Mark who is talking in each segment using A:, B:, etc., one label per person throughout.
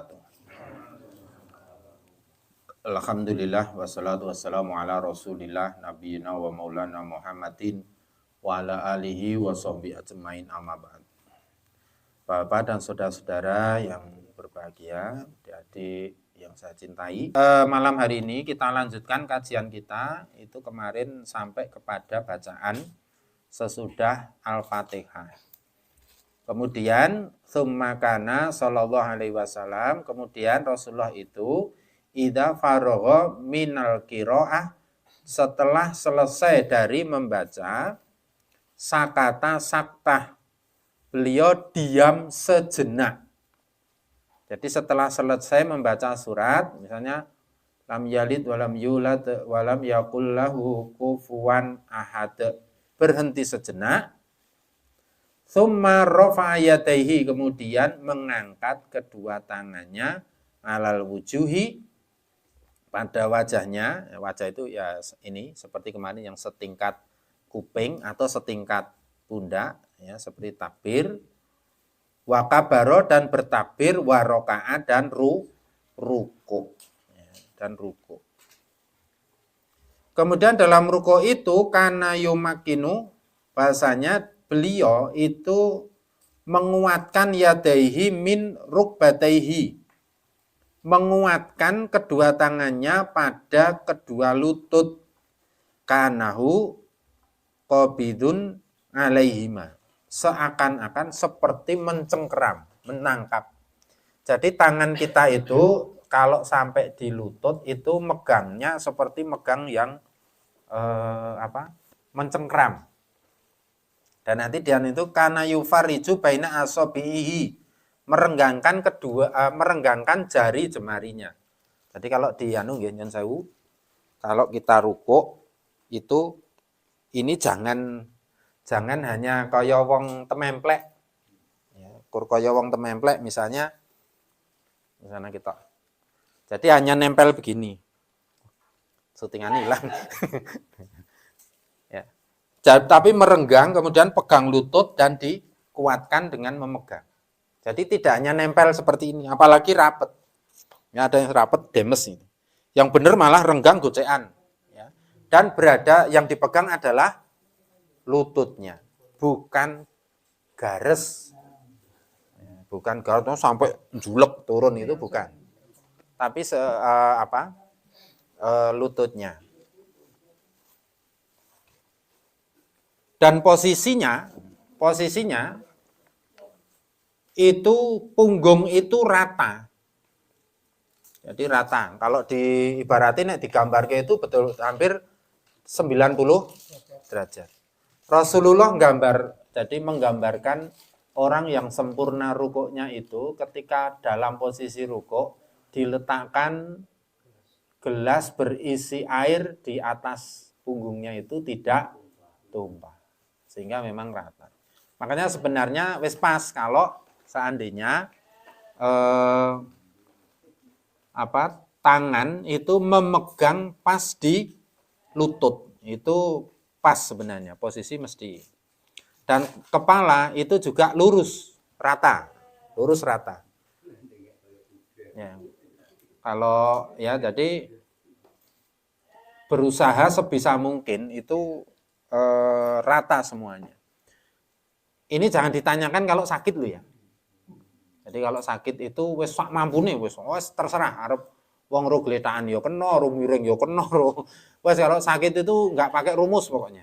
A: wabarakatuh. Alhamdulillah wassalatu wassalamu ala Rasulillah nabiyina wa maulana Muhammadin wa ala alihi wa sahbihi ajmain amma ba'd. Bapak dan saudara-saudara yang berbahagia, adik-adik yang saya cintai. Malam hari ini kita lanjutkan kajian kita. Itu kemarin sampai kepada bacaan sesudah Al-Fatihah. Kemudian tsumma kana sallallahu alaihi wasallam, kemudian Rasulullah itu idza faragha minal qiraah, setelah selesai dari membaca, sakata saktah, beliau diam sejenak. Jadi setelah selesai membaca surat, misalnya lam yalid walam yulad walam yakul lahu kufuwan ahad, berhenti sejenak. Tsumma rafa'a yadayhi, kemudian mengangkat kedua tangannya alal wujuhi, pada wajahnya. Wajah itu ya ini seperti kemarin yang setingkat kuping atau setingkat pundak, ya, seperti takbir. Wa kabaro, dan bertakbir, wa roka'a, dan ruku, ya, dan ruku. Kemudian dalam ruku itu kana yumakinu, bahasanya beliau itu menguatkan yadaihi min rukbataihi, menguatkan kedua tangannya pada kedua lutut, kanahu qabidun alaihima, seakan-akan seperti mencengkeram, menangkap. Jadi tangan kita itu kalau sampai di lutut itu megangnya seperti megang yang mencengkeram. Dan nanti dia itu kana yufariju baina asabihi, merenggangkan jari jemarinya. Jadi kalau di nyen sewu, kalau kita rukuk itu ini jangan hanya kaya wong tememplek. Ya, kaya wong tememplek misalnya kita. Jadi hanya nempel begini. Syutingan hilang. Ya. Tapi merenggang, kemudian pegang lutut dan dikuatkan dengan memegang. Jadi tidak hanya nempel seperti ini, apalagi rapat. Ya, ada yang rapat demes ini. Yang benar malah renggang gocekan. Ya. Dan yang dipegang adalah lututnya, bukan gares. Ya, bukan gares sampai julek turun, itu bukan. Tapi lututnya. Dan posisinya itu punggung itu rata. Jadi rata. Kalau diibaratin digambarkan itu betul hampir 90 derajat. Rasulullah menggambarkan orang yang sempurna rukuknya itu ketika dalam posisi rukuk diletakkan gelas berisi air di atas punggungnya itu tidak tumpah. Sehingga memang rata. Makanya sebenarnya wis pas kalau seandainya tangan itu memegang pas di lutut, itu pas sebenarnya, posisi mesti. Dan kepala itu juga lurus rata. Ya. Kalau ya jadi berusaha sebisa mungkin itu rata semuanya. Ini jangan ditanyakan kalau sakit lo ya. Jadi kalau sakit itu wis sak mampune wis terserah arep wong ro gletakan ya kena, ro miring ya kena. Wis kalau sakit itu enggak pakai rumus pokoknya.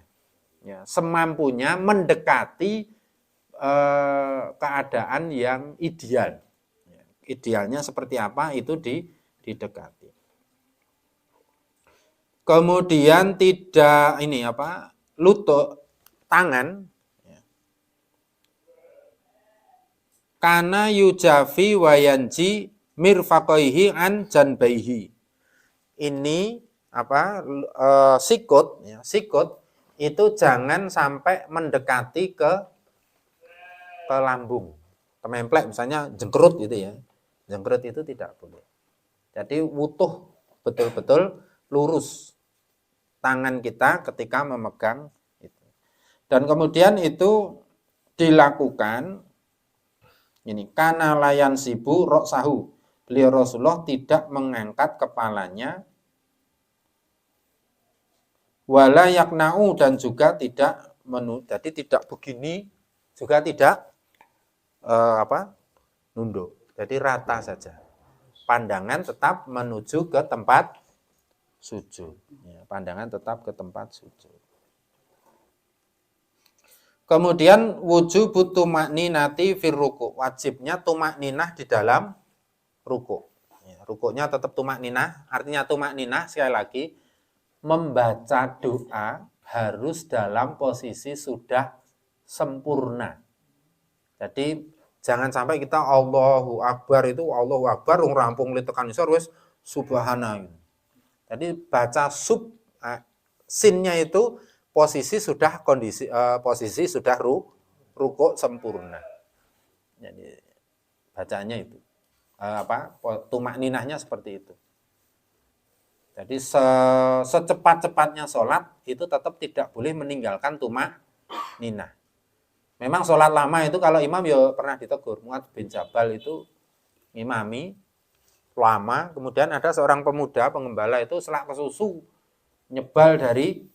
A: Ya, semampunya mendekati keadaan yang ideal. Ya, idealnya seperti apa itu didekati. Kemudian tidak lutut tangan kana yujafi wayanji mirfaqaihi an janbaihi. Ini sikut itu jangan sampai mendekati ke lambung. Tememplek misalnya jengkerut gitu ya. Jengkerut itu tidak boleh. Jadi utuh betul-betul lurus tangan kita ketika memegang itu. Dan kemudian itu dilakukan ini kana layan sibu roksahu, beliau Rasulullah tidak mengangkat kepalanya, wala yakna'u, dan juga tidak jadi tidak begini, juga tidak nunduk. Jadi rata saja. Pandangan tetap menuju ke tempat sujud. Ya, pandangan tetap ke tempat sujud. Kemudian wujubut tumakninati fir ruku', wajibnya tumakninah di dalam ruku'. Ya, rukuknya tetap tumakninah, artinya tumakninah sekali lagi membaca doa harus dalam posisi sudah sempurna. Jadi jangan sampai kita Allahu Akbar itu Allahu Akbar rampung tekan isor wis subhana. Jadi baca sinnya itu posisi sudah posisi sudah rukuk sempurna. Jadi bacanya itu tumakninahnya seperti itu. Jadi secepat-cepatnya sholat itu tetap tidak boleh meninggalkan tumakninah. Memang sholat lama itu kalau imam ya pernah ditegur. Mu'adz bin Jabal itu imami lama, kemudian ada seorang pemuda pengembala itu selak kesusu nyebal dari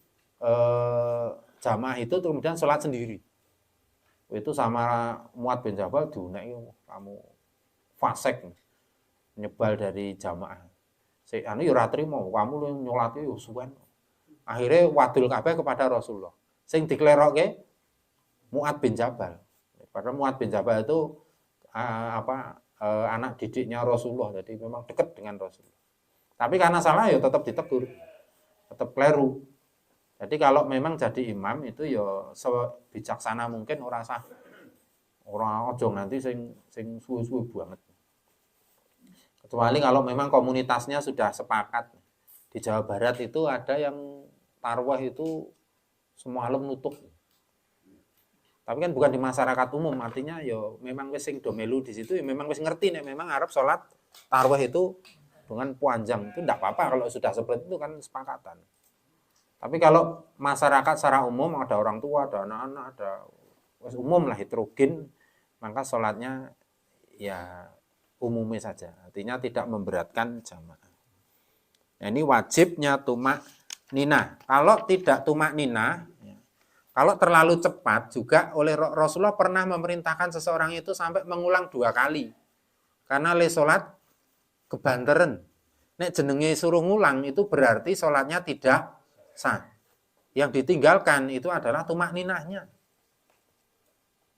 A: jamaah itu, kemudian sholat sendiri. Itu sama Mu'adz bin Jabal dunek, kamu fasik nyebal dari jamaah. Anu ya ora trimo, kamu nyolat yo suwen. Akhirnya wadul kabeh kepada Rasulullah. Sing diklerokke Mu'adz bin Jabal. Padahal Mu'adz bin Jabal itu anak didiknya Rasulullah, jadi memang dekat dengan Rasulullah. Tapi karena salah ya tetap ditegur, tetap keliru. Jadi kalau memang jadi imam itu ya sebijaksana mungkin ora sah. Ora ojo nganti sing suwe-suwe banget. Kecuali kalau memang komunitasnya sudah sepakat. Di Jawa Barat itu ada yang tarwah itu semalam nutup. Tapi kan bukan di masyarakat umum, artinya ya memang wis sing do melu di situ ya memang wis ngerti nek memang arep salat tarwah itu dengan panjang itu enggak apa-apa kalau sudah seperti itu kan sepakatan. Tapi kalau masyarakat secara umum ada orang tua, ada anak-anak, ada umum lah heterogen, maka sholatnya ya umumnya saja. Artinya tidak memberatkan jamaah. Nah, ini wajibnya tumakninah. Kalau tidak tumakninah, kalau terlalu cepat juga oleh Rasulullah pernah memerintahkan seseorang itu sampai mengulang 2 kali. Karena le sholat kebanteran. Nek jenenge suruh ngulang itu berarti sholatnya tidak sah. Yang ditinggalkan itu adalah tumakninahnya.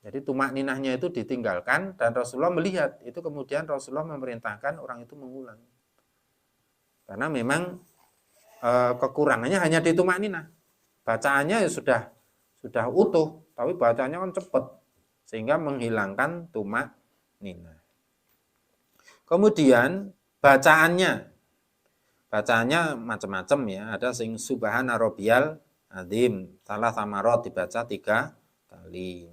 A: Jadi tumakninahnya itu ditinggalkan dan Rasulullah melihat. Itu kemudian Rasulullah memerintahkan orang itu mengulang. Karena memang kekurangannya hanya di tumakninah. Bacaannya ya sudah utuh, tapi bacanya kan cepat. Sehingga menghilangkan tumakninah. Kemudian bacaannya macam-macam ya. Ada sing subhana rabbiyal azim, salah samarot dibaca 3 kali.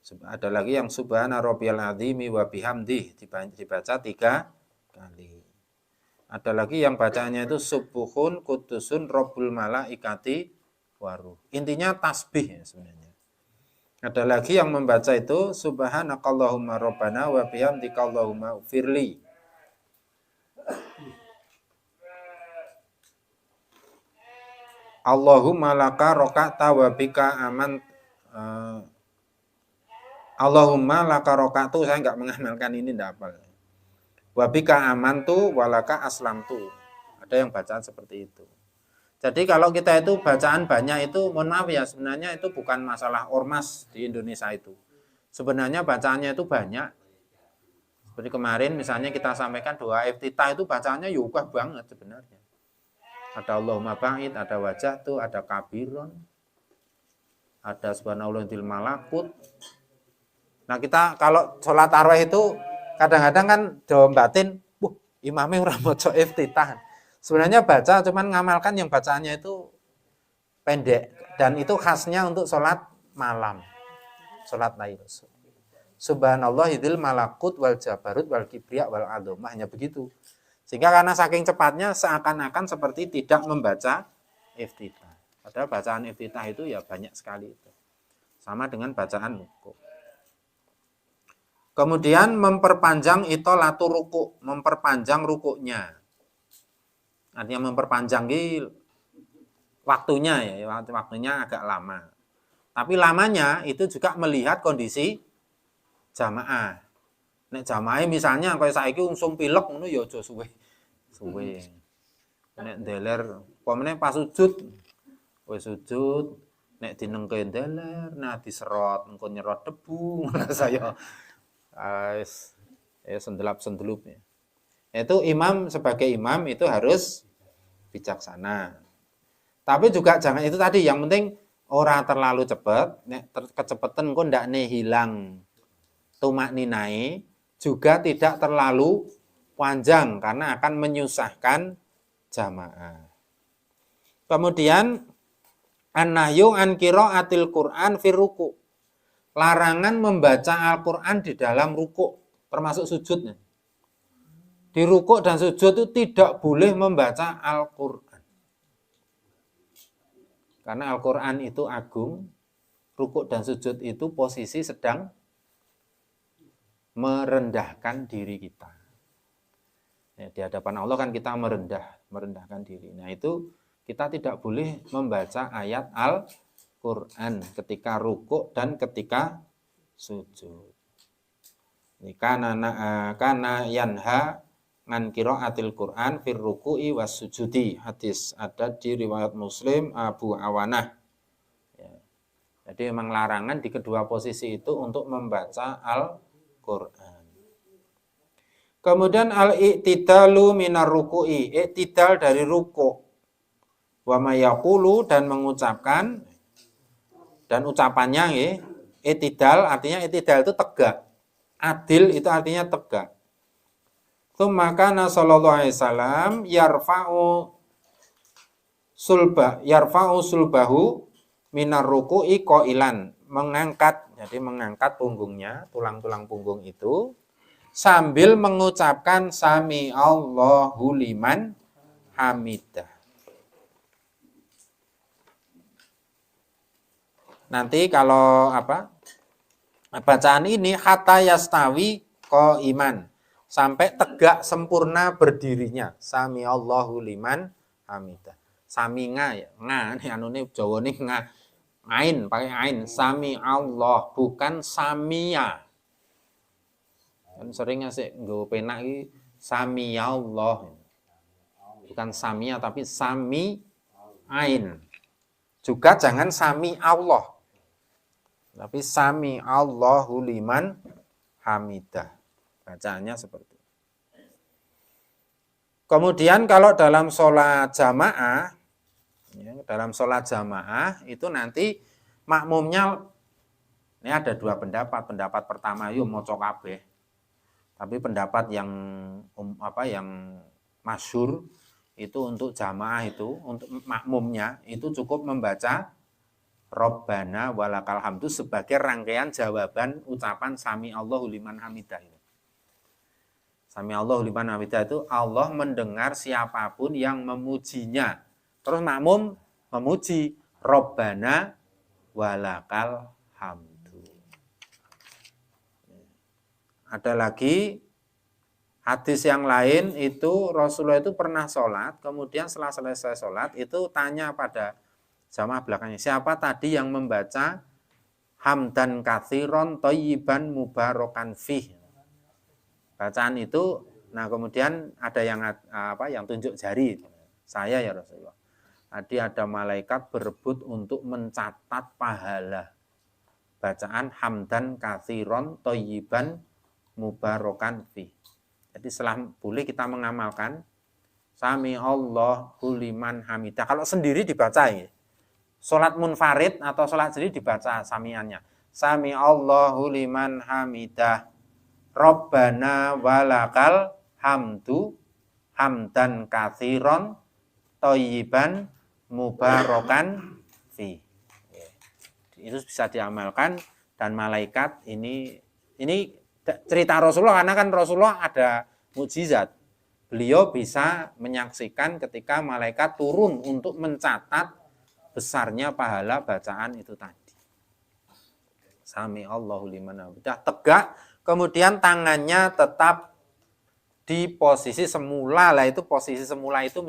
A: Ada lagi yang subhana rabbiyal azimi wa bihamdih dibaca 3 kali. Ada lagi yang bacaannya itu subuhun kudusun rabbul malaikati waruh. Intinya tasbih ya sebenarnya. Ada lagi yang membaca itu subhanakallahumma rabbana wa bihamdika allahumma firli. Allahumma laka roka'ta wa bika aman. Allahumma laka roka'tu, saya enggak mengamalkan ini, enggak hafal. Wa bika amantu walaka aslamtu. Ada yang bacaan seperti itu. Jadi kalau kita itu bacaan banyak itu, mohon maaf ya, sebenarnya itu bukan masalah ormas di Indonesia itu. Sebenarnya bacaannya itu banyak. Seperti kemarin misalnya kita sampaikan doa iftitah itu bacaannya yukah banget sebenarnya. Ada Allahumma ba'id, ada wajah tuh, ada kabirun, ada subhanallahil malakut. Nah kita kalau sholat tarawih itu kadang-kadang kan dalam batin, imamnya ora maca iftitah. Sebenarnya baca, cuman ngamalkan yang bacaannya itu pendek. Dan itu khasnya untuk sholat malam, sholat lail. Subhanallahil malakut wal jabarut wal kibriya wal adhamah, hanya begitu. Sehingga karena saking cepatnya seakan-akan seperti tidak membaca iftitah. Padahal bacaan iftitah itu ya banyak sekali itu. Sama dengan bacaan rukuk. Kemudian memperpanjang itolatu ruku, memperpanjang rukuknya. Artinya memperpanjang waktunya ya, waktunya agak lama. Tapi lamanya itu juga melihat kondisi jamaah. Nek jamaah misalnya kaya saiki ungsum pilek ngono ya aja suwe. Nek ndeler, pamane pas sujud, wis sujud, nek dinengke ndeler, nah diserot, engko nyerot debu, saya sendelap-sendelup ya. Itu imam sebagai imam itu harus bijaksana. Tapi juga jangan itu tadi, yang penting ora terlalu cepat, nek kecepatan kok ndakne hilang tumakninai, juga tidak terlalu panjang karena akan menyusahkan jamaah. Kemudian an-nahyu an qiraatil Qur'an fi ruku'. Larangan membaca Al-Qur'an di dalam ruku', termasuk sujudnya. Di ruku' dan sujud itu tidak boleh membaca Al-Qur'an. Karena Al-Qur'an itu agung, ruku' dan sujud itu posisi sedang merendahkan diri kita. Ya, di hadapan Allah kan kita merendahkan diri. Nah itu kita tidak boleh membaca ayat Al-Qur'an ketika rukuk dan ketika sujud. Ini kana yanha ngan qiraatil Qur'an fir ruku'i was sujudi. Hadis ada di riwayat Muslim Abu Awanah. Ya. Jadi memang larangan di kedua posisi itu untuk membaca Al-Qur'an. Kemudian al-i'tidalu minar ruku'i, i'tidal dari ruku'. Wa mayaqulu dan mengucapkan, dan ucapannya ya, i'tidal artinya i'tidal itu tegak. Adil itu artinya tegak. Tsumma kana sallallahu alaihi wasallam yarfa'u sulbahu minar ruku'i qailan, mengangkat, jadi mengangkat punggungnya, tulang-tulang punggung itu sambil mengucapkan sami Allahu liman hamidah. Nanti kalau bacaan ini hatta yastawi qaiman, sampai tegak sempurna berdirinya. Sami Allahu liman hamidah. Sami ya, nih anune Jawane ain, pakai ain. Sami Allah, bukan samia. Kan sering ngasih nggo penak iki sami Allah. Bukan samia tapi sami ain. Juga jangan sami Allah. Tapi sami Allahu liman hamidah. Bacaannya seperti itu. Kemudian kalau dalam sholat jamaah, itu nanti makmumnya, ini ada dua pendapat. Pendapat pertama yuk maca kabeh. Tapi pendapat yang masyhur itu untuk jamaah itu, untuk makmumnya itu cukup membaca Rabbana walakal hamdu sebagai rangkaian jawaban ucapan sami Allahu liman hamidah. Sami Allahu liman hamidah itu Allah mendengar siapapun yang memujinya. Terus makmum memuji Rabbana walakal hamdu. Ada lagi hadis yang lain itu Rasulullah itu pernah sholat, kemudian setelah selesai sholat itu tanya pada jamaah belakangnya, siapa tadi yang membaca hamdan katsiron thayyiban mubarakan fih. Bacaan itu, nah kemudian ada yang tunjuk jari, saya ya Rasulullah. Tadi ada malaikat berebut untuk mencatat pahala bacaan hamdan katsiron thayyiban mubarakan fi. Jadi boleh kita mengamalkan sami Allahu liman hamidah. Kalau sendiri dibaca ya. Salat munfarid atau salat sendiri dibaca samiannya. Sami Allahu liman hamidah. Rabbana walakal hamdu hamdan katsiron thayyiban mubarakan fi. Itu bisa diamalkan dan malaikat ini cerita Rasulullah, karena kan Rasulullah ada mukjizat. Beliau bisa menyaksikan ketika malaikat turun untuk mencatat besarnya pahala bacaan itu tadi. Sami Allahu liman hamidah, tegak, kemudian tangannya tetap di posisi semula. Lah itu posisi semula itu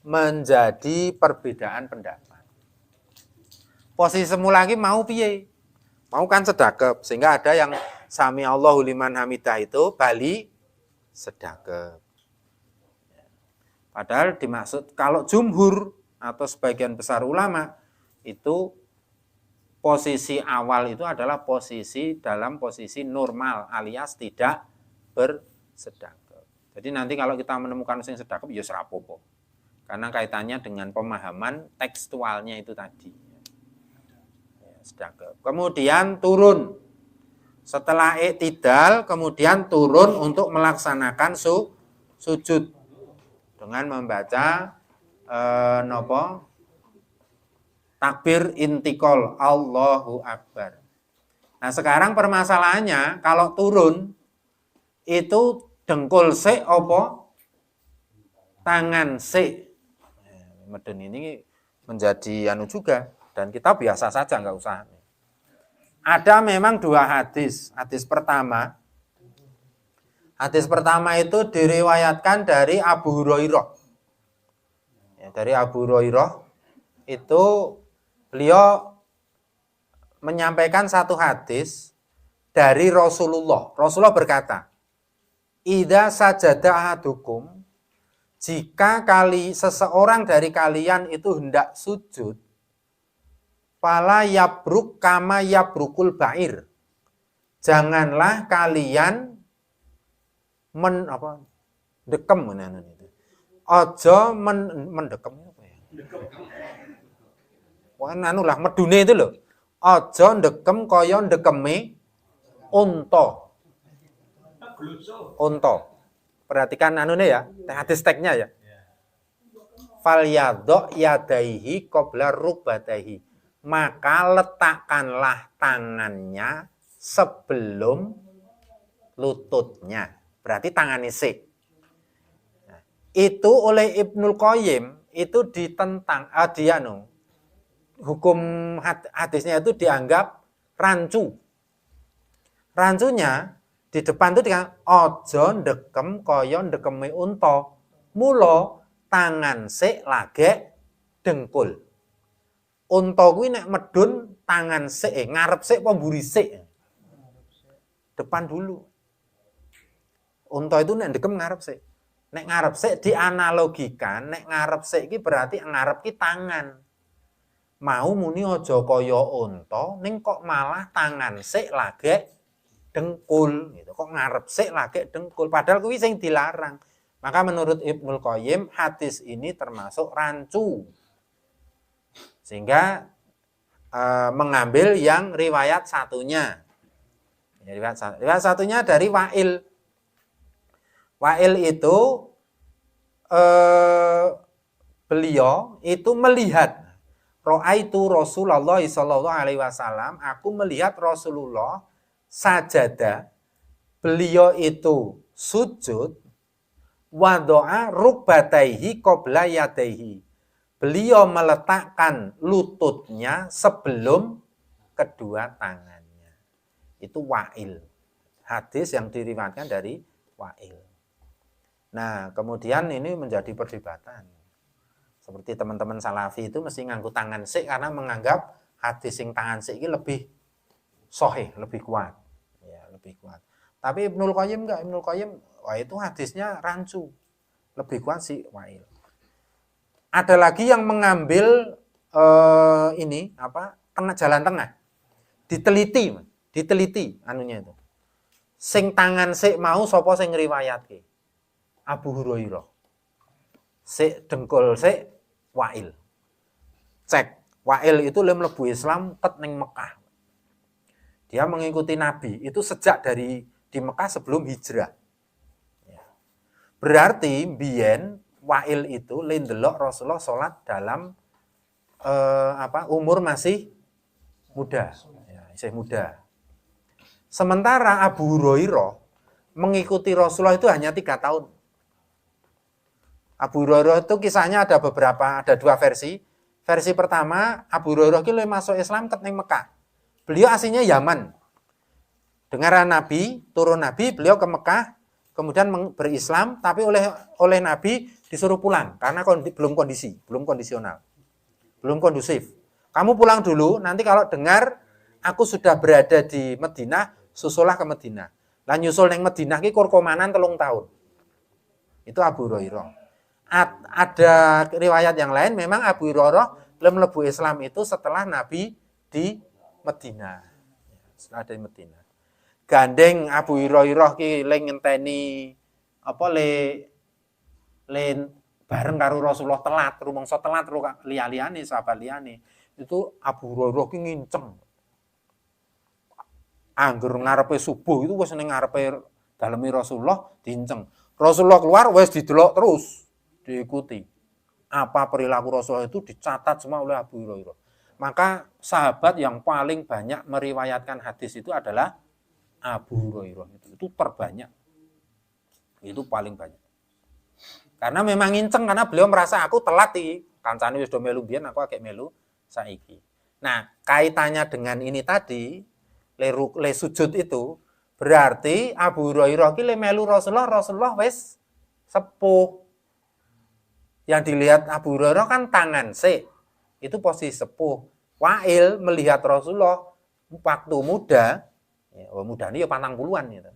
A: menjadi perbedaan pendapat. Posisi semula lagi mau piye? Mau kan sedekap, sehingga ada yang sami Allahu liman hamidah itu bali sedekap. Padahal dimaksud kalau jumhur atau sebagian besar ulama itu posisi awal itu adalah posisi dalam posisi normal alias tidak bersedekap. Jadi nanti kalau kita menemukan sing sedekap ya serapopo. Karena kaitannya dengan pemahaman tekstualnya itu tadi. Sedekap. Kemudian turun. Setelah i'tidal kemudian turun untuk melaksanakan sujud dengan membaca takbir intikal Allahu Akbar. Nah sekarang permasalahannya kalau turun itu dengkul sik apa tangan sik. Meden ini menjadi juga dan kita biasa saja nggak usah. Ada memang dua hadis. Hadis pertama itu diriwayatkan dari Abu Hurairah. Ya, dari Abu Hurairah itu beliau menyampaikan satu hadis dari Rasulullah. Rasulullah berkata, "Idza sajada ahadukum," jika seseorang dari kalian itu hendak sujud, fala yabruk kama yabrukul ba'ir. Janganlah kalian dekem itu. Aja mendekem apa ya? Wah lah medune itu loh. Aja ndekem kaya ndekeme unta. Unta. Perhatikan ya, hadis teksnya ya. Fal yadha yadaihi qabla rukbataihi. Maka letakkanlah tangannya sebelum lututnya. Berarti tangannya sik. Nah, itu oleh Ibnul Qayyim itu ditentang hukum hadisnya itu dianggap rancu. Rancunya di depan itu dengan aja ndekem kaya ndekeme unta. Mula tangan sik lagek dengkul. Unta kuwi nek medun tangan sik ngarep sik apa mburi sik? Depan dulu. Unta itu nek ndekem ngarep sik. Nek ngarep sik dianalogikan, nek ngarep sik iki berarti ngarep ki tangan. Mau muni aja kaya unta ning kok malah tangan sik lagek dengkul gitu. Kok ngarep sik lagek dengkul padahal kuwi sing dilarang. Maka menurut Ibnul Qayyim hadis ini termasuk rancu. Sehingga mengambil yang riwayat satunya. Riwayat satunya dari Wa'il. Wa'il itu beliau itu melihat Ra'aitu Rasulullah sallallahu alaihi wasallam, aku melihat Rasulullah sajada. Beliau itu sujud wa doa rukbataihi qabla yadaihi. Beliau meletakkan lututnya sebelum kedua tangannya. Itu Wa'il. Hadis yang diriwayatkan dari Wa'il. Nah, kemudian ini menjadi perdebatan. Seperti teman-teman Salafi itu mesti nganggo tangan sik karena menganggap hadis sing tangan sik ini lebih sahih, lebih kuat. Ya, lebih kuat. Tapi Ibnul Qayyim enggak, Ibnul Qayyim wah itu hadisnya rancu. Lebih kuat sih Wa'il. Ada lagi yang mengambil jalan tengah. Diteliti anunya itu. Sing tangan sik mau sapa sing ngriwayatke? Abu Hurairah. Sik dengkul sik Wa'il. Cek, Wa'il itu mlebu Islam ket ning Mekah. Dia mengikuti Nabi itu sejak di Mekah sebelum hijrah. Berarti biyen Wa'il itu ndelok Rasulullah salat dalam umur masih muda, ya, masih muda. Sementara Abu Hurairah mengikuti Rasulullah itu hanya 3 tahun. Abu Hurairah itu kisahnya ada dua versi. Versi pertama, Abu Hurairah itu masuk Islam ning Mekah. Beliau aslinya Yaman.
B: dengaran Nabi, turun Nabi, beliau ke Mekah, kemudian berislam, tapi oleh Nabi disuruh pulang karena belum kondisional, belum kondusif. Kamu pulang dulu, nanti kalau dengar aku sudah berada di Madinah, susulah ke Madinah. Lah nyusul neng Madinah ki korkomanan 3 tahun. Itu Abu Hurairah. Ada riwayat yang lain memang Abu Hurairah mlebu Islam itu setelah Nabi di Madinah. Setelah di Madinah. Gandeng Abu Hurairah ki le ngenteni apa le bareng karo Rasulullah telat, rumangsa telat liya-liyane sahabat liyane. Itu Abu Hurairah ki nginceng. Angger ngarepe subuh itu wis ning ngarepe daleme Rasulullah diinceng. Rasulullah keluar wis didelok terus, diikuti. Apa perilaku Rasulullah itu dicatat semua oleh Abu Hurairah. Maka sahabat yang paling banyak meriwayatkan hadis itu adalah Abu Hurairah. Itu terbanyak. Itu paling banyak. Karena memang nginceng, karena beliau merasa aku telat iki. Kancane wis do melu biyen, aku agak melu saiki. Nah, kaitannya dengan ini tadi, le sujud itu berarti Abu Hurairah ki le melu Rasulullah wis sepuh. Yang dilihat Abu Hurairah kan tangan itu posisi sepuh. Wa'il melihat Rasulullah waktu muda, ya, muda ini ya 40-an gitu.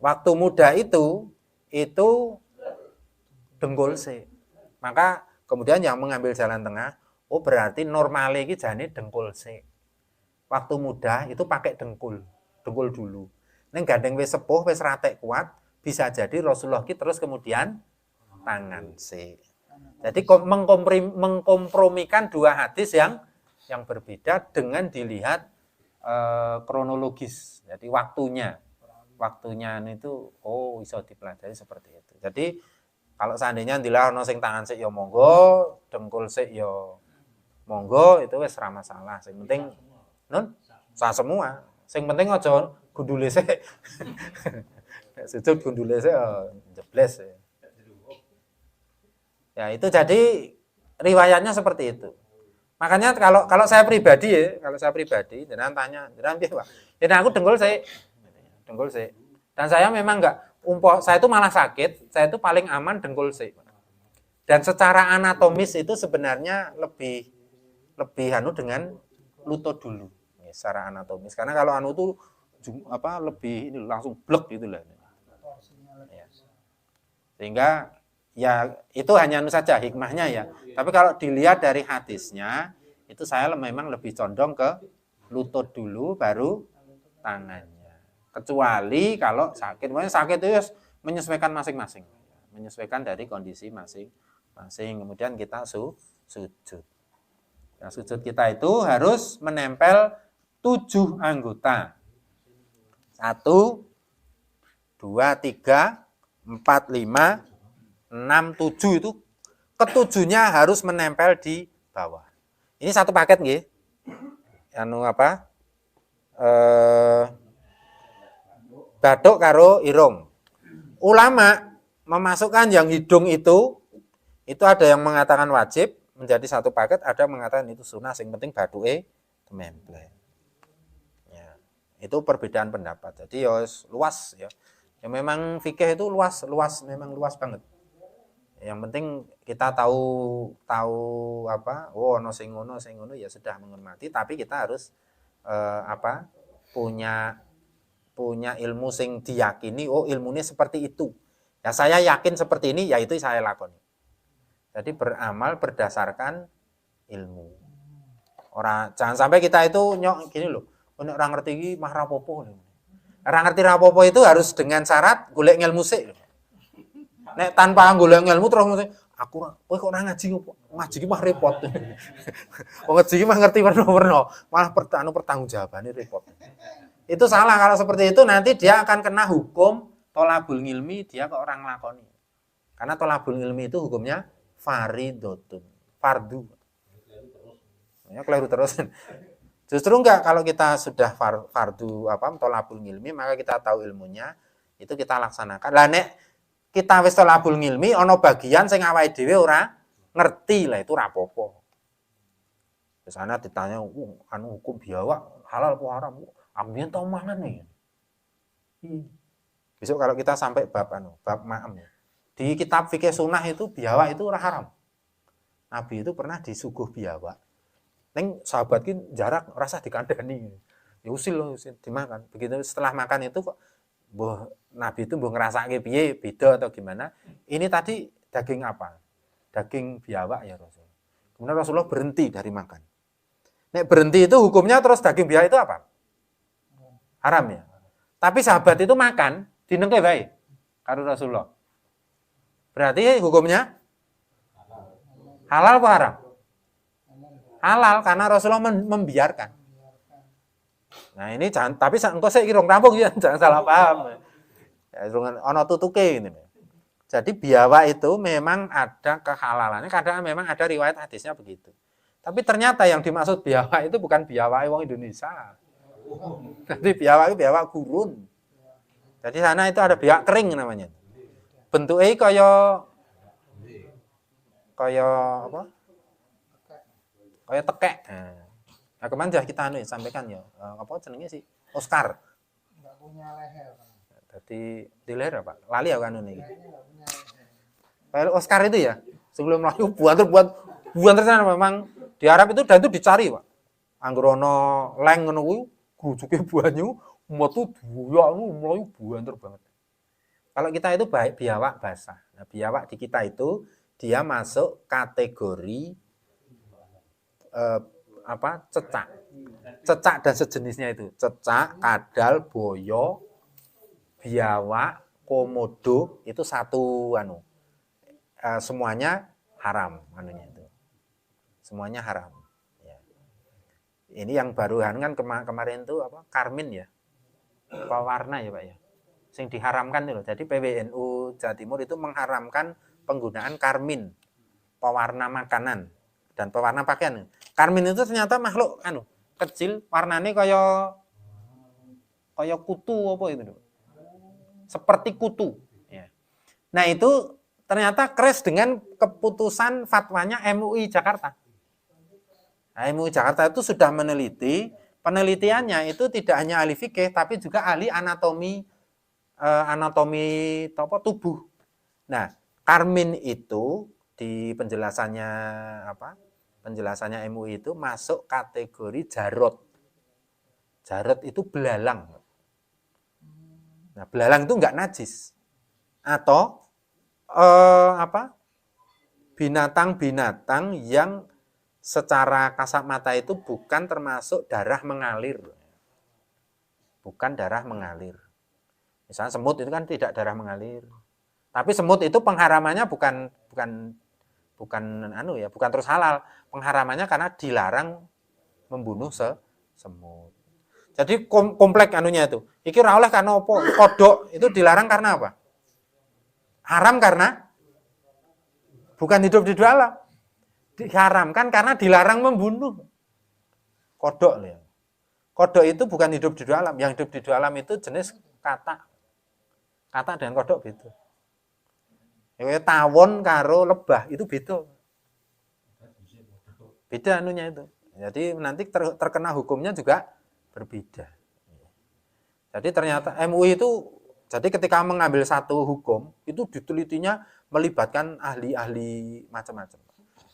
B: Waktu muda itu dengkul Maka kemudian yang mengambil jalan tengah, oh berarti normalnya iki jane dengkul Waktu muda itu pakai dengkul dulu. Neng gandeng wis sepuh, wis ratek kuat, bisa jadi Rasulullah ki terus kemudian tangan Jadi mengkompromikan dua hadis yang berbeda dengan dilihat kronologis. Jadi waktunya itu iso dipelajari seperti itu. Jadi kalau seandainya ndilah ono sing tangan sik ya monggo, dengkul sik ya monggo, itu wis ora masalah. Sing penting sah semua. Sing penting aja gundule sik. Sujud gundule sik jebles. Ya, itu jadi riwayatnya seperti itu. Makanya kalau saya pribadi jenengan tanya, jenengan piye, Pak? Ya aku dengkul sik. Dan saya memang enggak saya itu malah sakit, saya itu paling aman dengkul sik. Dan secara anatomis itu sebenarnya lebih dengan lutut dulu. Ya, secara anatomis. Karena kalau itu lebih ini langsung blek gitu lah. Ya. Sehingga ya itu hanya saja hikmahnya ya. Tapi kalau dilihat dari hadisnya, itu saya memang lebih condong ke lutut dulu baru tangannya. Kecuali kalau sakit, sakit itu menyesuaikan masing-masing. Menyesuaikan dari kondisi masing-masing. Kemudian kita sujud. Nah, sujud kita itu harus menempel 7 anggota. 1, 2, 3, 4, 5, 6, 7 itu ketujuhnya harus menempel di bawah. Ini satu paket nggih. Bathuk karo irung. Ulama memasukkan yang hidung itu ada yang mengatakan wajib menjadi satu paket, ada yang mengatakan itu sunnah, sing penting bathuke tememple. Ya, itu perbedaan pendapat. Jadi ya luas ya. Ya memang fikih itu luas memang luas banget. Yang penting kita tahu ono sing ngono ya sudah menghormati, tapi kita harus punya ilmu sing diyakini, ilmunya seperti itu. Ya saya yakin seperti ini, ya itu saya lakoni. Jadi beramal berdasarkan ilmu. Jangan sampai kita itu gini loh, orang ngerti iki mah rapopo. Orang ngerti rapopo itu harus dengan syarat golek ilmu sik. Nek tanpa golek ilmu terus aku kok ora ngaji iki mah repot. Wong ngaji iki mah ngerti werna-werna, malah pertanggungjawabane repot. Itu salah kalau seperti itu, nanti dia akan kena hukum tolabul ilmi, dia ke orang lakoni. Karena tolabul ilmi itu hukumnya faridotun, fardu. Ya keliru terus. Justru enggak, kalau kita sudah fardu tolabul ilmi, maka kita tahu ilmunya, itu kita laksanakan. Lah nek kita wis tolabul ilmi, ono bagian sing awake dhewe ora ngerti, lah itu rapopo. Di sana ditanya, hukum biawak halal apa haram? Ambiyen tau mangan nih. Besok kalau kita sampai bab ma'am ya. Di kitab fikih sunnah itu biawak itu ora haram. Nabi itu pernah disuguh biawak. Neng sahabat ki jarak rasa dikandani. Ya usil dimakan. Begitu setelah makan itu kok Nabi itu ngerasake piye beda atau gimana. Ini tadi daging apa? Daging biawak ya Rasul. Kemudian Rasulullah berhenti dari makan. Nek berhenti itu hukumnya terus daging biawak itu apa? Haram ya. Tapi sahabat itu makan, dinengke bae karo Rasulullah. Berarti hukumnya halal apa haram? Halal karena Rasulullah membiarkan. Nah ini jangan, tapi engko sik kirung rampung ya, jangan salah paham. Ya ono tutuke ini. Jadi biawak itu memang ada kehalalannya, kadang memang ada riwayat hadisnya begitu. Tapi ternyata yang dimaksud biawak itu bukan biawak wong Indonesia. Jadi biawak itu biawak gurun. Jadi sana itu ada biawak kering namanya. Bentuknya kaya apa? Kaya tekek. Nah, kemarin sudah kita sampaikan ya. Apa jenenge sih? Oscar.
C: Enggak punya leher.
B: Jadi di leher apa? Lali ya kan ini. Kayak Oscar itu ya. Sebelum melayu buanter sana memang di Arab itu dan itu dicari, Pak. Angger ana leng ngono kuwi grujuke banyu metu buyak mlayu buanter banget. Kalau kita itu baik biawak basah. Nah, biawak di kita itu dia masuk kategori cecak dan sejenisnya itu. Cecak, kadal, boyo, biawak, komodo itu satu semuanya haram itu. Semuanya haram. Ya. Ini yang baruan kan kemarin itu apa? Karmin ya. Pewarna ya, Pak ya. Sing diharamkan itu loh. Jadi PWNU Jawa Timur itu mengharamkan penggunaan karmin, pewarna makanan dan pewarna pakaian. Karmin itu ternyata makhluk kecil, warnanya kaya kutu apa itu. Seperti kutu. Ya. Nah itu ternyata crash dengan keputusan fatwanya MUI Jakarta. Nah, MUI Jakarta itu sudah meneliti, penelitiannya itu tidak hanya ahli fikih tapi juga ahli anatomi tubuh. Nah, karmin itu di penjelasannya Penjelasannya MUI itu masuk kategori jarot. Jarot itu belalang. Nah, belalang itu enggak najis. Atau binatang-binatang yang secara kasat mata itu bukan termasuk darah mengalir. Bukan darah mengalir. Misalnya semut itu kan tidak darah mengalir. Tapi semut itu pengharamannya bukan terus halal. Pengharamannya karena dilarang membunuh semut. Jadi komplek itu. Iki ora oleh karena apa? Kodok itu dilarang karena apa? Haram karena bukan hidup di alam. Diharamkan karena dilarang membunuh. Kodok ya. Kodok itu bukan hidup di alam. Yang hidup di alam itu jenis katak. Katak dengan kodok beda. Ya tawon karo lebah itu beda. Beda itu. Jadi nanti terkena hukumnya juga berbeda. Jadi ternyata MUI itu jadi ketika mengambil satu hukum itu ditelitinya melibatkan ahli-ahli macam-macam.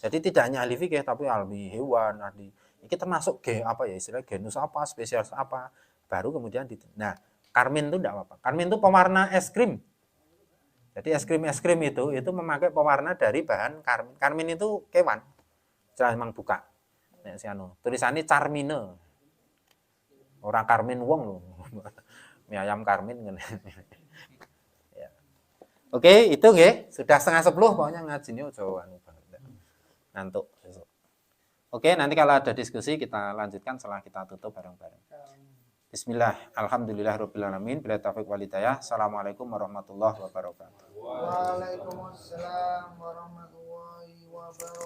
B: Jadi tidak hanya ahli fikih tapi ahli hewan, ahli ini termasuk istilah genus apa, spesies apa, baru kemudian Nah, karmin itu enggak apa-apa. Karmin itu pewarna es krim. Jadi es krim itu memakai pewarna dari bahan karmin. Karmin itu kewan. Jelas memang buka. Nek tulisannya carmine. Orang karmin wong lho. Mie ayam karmin ngene. Ya. Oke, itu nggih. Sudah 9:30 pokoknya ngajine aja banget. Ngantuk besok. Oke, nanti kalau ada diskusi kita lanjutkan setelah kita tutup bareng-bareng. Bismillah, alhamdulillahirabbil alamin, bila taufiq wal hidayah. Assalamualaikum warahmatullahi wabarakatuh.
C: Waalaikumsalam warahmatullahi wabarakatuh.